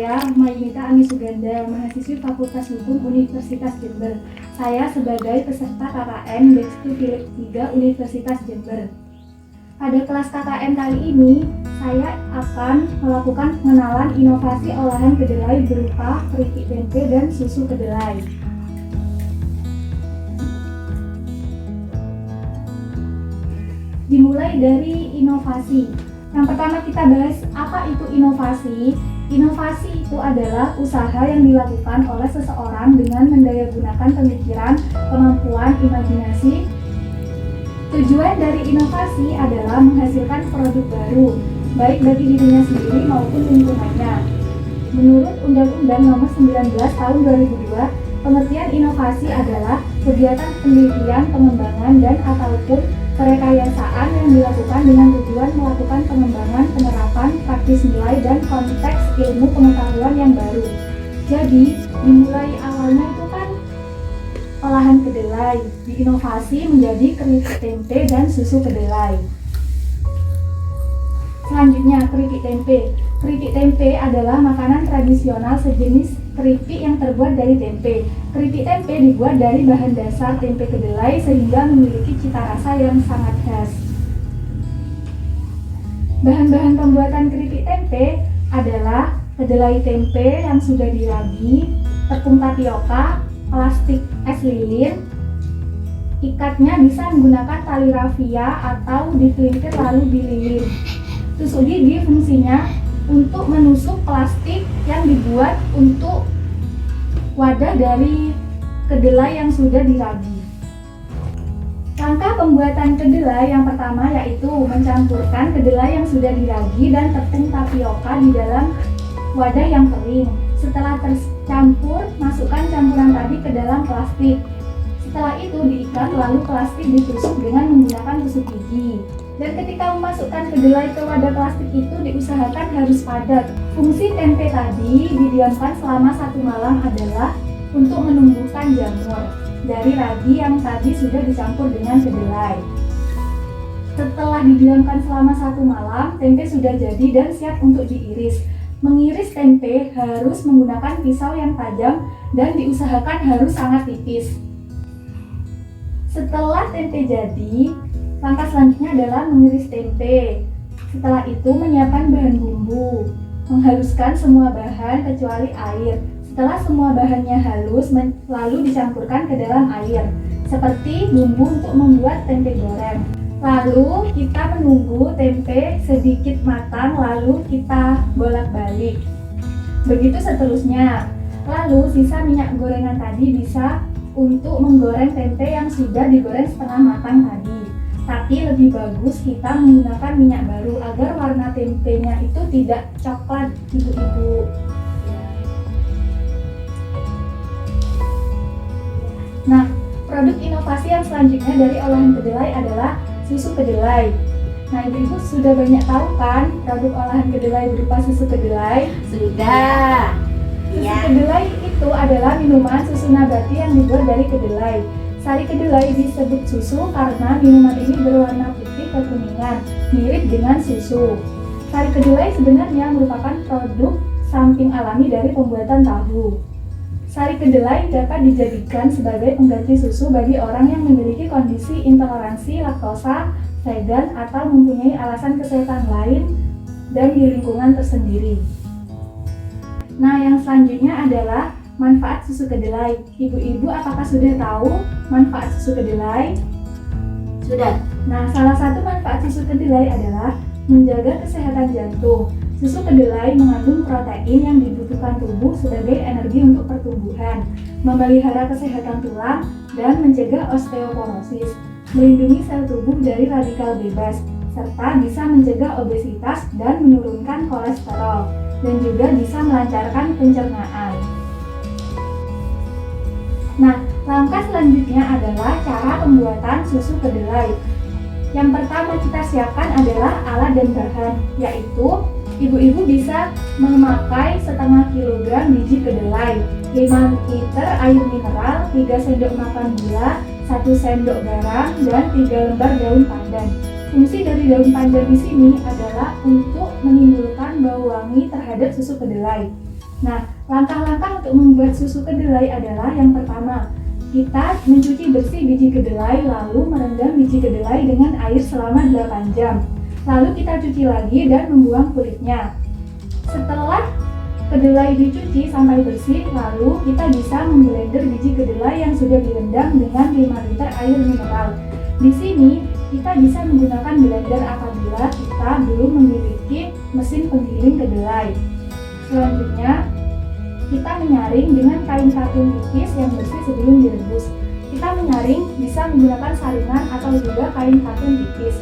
Saya Mayunita Ani Suganda, mahasiswi Fakultas Hukum Universitas Jember. Saya sebagai peserta KKN Batch 2 Philip 3 Universitas Jember. Pada kelas KKN kali ini, saya akan melakukan pengenalan inovasi olahan kedelai berupa keripik tempe dan susu kedelai. Dimulai dari inovasi. Yang pertama kita bahas apa itu inovasi. Inovasi itu adalah usaha yang dilakukan oleh seseorang dengan mendayagunakan pemikiran, kemampuan, imajinasi. Tujuan dari inovasi adalah menghasilkan produk baru, baik bagi dirinya sendiri maupun lingkungannya. Menurut Undang-Undang Nomor 19 Tahun 2002, pengertian inovasi adalah kegiatan penelitian, pengembangan, dan ataupun perekayasaan yang dilakukan dengan tujuan melakukan pengembangan, penerapan, praktis nilai, dan konteks ilmu pengetahuan yang baru. Jadi, dimulai awalnya itu kan olahan kedelai, diinovasi menjadi keripik tempe dan susu kedelai. Selanjutnya, keripik tempe. Keripik tempe adalah makanan tradisional sejenis keripik yang terbuat dari tempe. Keripik tempe dibuat dari bahan dasar tempe kedelai sehingga memiliki cita rasa yang sangat khas. Bahan-bahan pembuatan keripik tempe adalah kedelai tempe yang sudah diragi, tepung tapioka, plastik es lilin. Ikatnya bisa menggunakan tali rafia atau dipelintir lalu dililin. Tusuk gigi fungsinya untuk menusuk plastik yang dibuat untuk wadah dari kedelai yang sudah diragi. Langkah pembuatan kedelai yang pertama yaitu mencampurkan kedelai yang sudah diragi dan tepung tapioka di dalam wadah yang kering. Setelah tercampur, masukkan campuran tadi ke dalam plastik. Setelah itu diikat lalu plastik ditusuk dengan menggunakan tusuk gigi. Dan ketika memasukkan kedelai ke wadah plastik itu diusahakan harus padat. Fungsi tempe tadi didiamkan selama 1 malam adalah untuk menumbuhkan jamur dari ragi yang tadi sudah dicampur dengan kedelai. Setelah didiamkan selama 1 malam, tempe sudah jadi dan siap untuk diiris. Mengiris tempe harus menggunakan pisau yang tajam dan diusahakan harus sangat tipis. Setelah tempe jadi, langkah selanjutnya adalah mengiris tempe. Setelah itu menyiapkan bahan bumbu. Menghaluskan semua bahan kecuali air. Setelah semua bahannya halus, lalu dicampurkan ke dalam air. Seperti bumbu untuk membuat tempe goreng. Lalu kita menunggu tempe sedikit matang, lalu kita bolak-balik. Begitu seterusnya. Lalu sisa minyak gorengan tadi bisa untuk menggoreng tempe yang sudah digoreng setengah matang tadi. Tapi lebih bagus kita menggunakan minyak baru agar warna tempenya itu tidak coklat, ibu-ibu. Nah, produk inovasi yang selanjutnya dari olahan kedelai adalah susu kedelai. Nah, ibu-ibu sudah banyak tahu kan produk olahan kedelai berupa susu kedelai? Sudah. Susu kedelai itu adalah minuman susu nabati yang dibuat dari kedelai. Sari kedelai disebut susu karena minuman ini berwarna putih kekuningan, mirip dengan susu. Sari kedelai sebenarnya merupakan produk samping alami dari pembuatan tahu. Sari kedelai dapat dijadikan sebagai pengganti susu bagi orang yang memiliki kondisi intoleransi laktosa, vegan, atau mempunyai alasan kesehatan lain dan di lingkungan tersendiri. Nah, yang selanjutnya adalah manfaat susu kedelai. Ibu-ibu apakah sudah tahu manfaat susu kedelai? Sudah. Nah, salah satu manfaat susu kedelai adalah menjaga kesehatan jantung. Susu kedelai mengandung protein yang dibutuhkan tubuh sebagai energi untuk pertumbuhan, memelihara kesehatan tulang, dan mencegah osteoporosis, melindungi sel tubuh dari radikal bebas, serta bisa mencegah obesitas dan menurunkan kolesterol, dan juga bisa melancarkan pencernaan. Nah, langkah selanjutnya adalah cara pembuatan susu kedelai. Yang pertama kita siapkan adalah alat dan bahan, yaitu ibu-ibu bisa memakai setengah kilogram biji kedelai, 5 liter air mineral, 3 sendok makan gula, 1 sendok garam, dan 3 lembar daun pandan. Fungsi dari daun pandan di sini adalah untuk menimbulkan bau wangi terhadap susu kedelai. Nah, langkah-langkah untuk membuat susu kedelai adalah yang pertama, kita mencuci bersih biji kedelai lalu merendam biji kedelai dengan air selama 8 jam. Lalu kita cuci lagi dan membuang kulitnya. Setelah kedelai dicuci sampai bersih, lalu kita bisa memblender biji kedelai yang sudah direndam dengan 5 liter air mineral. Di sini kita bisa menggunakan blender apabila kita belum memiliki mesin penggiling kedelai. Selanjutnya, kita menyaring dengan kain katun tipis yang bersih sebelum direbus. Kita menyaring bisa menggunakan saringan atau juga kain katun tipis.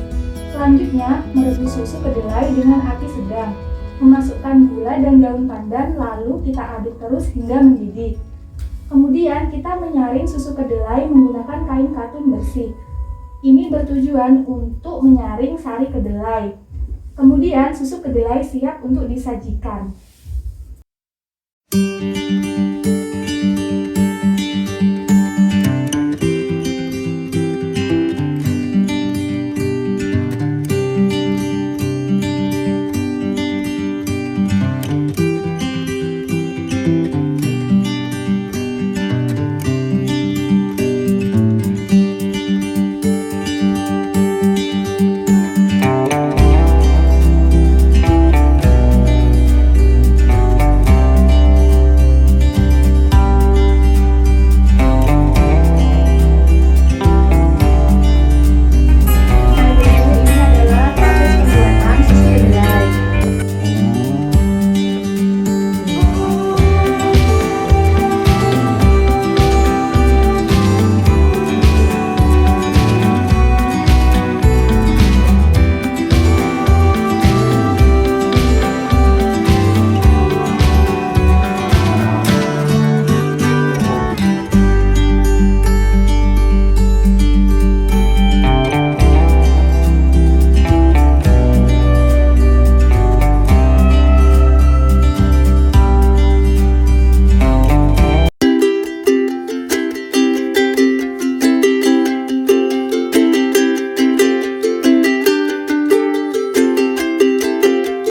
Selanjutnya, merebus susu kedelai dengan api sedang. Memasukkan gula dan daun pandan lalu kita aduk terus hingga mendidih. Kemudian kita menyaring susu kedelai menggunakan kain katun bersih. Ini bertujuan untuk menyaring sari kedelai. Kemudian susu kedelai siap untuk disajikan.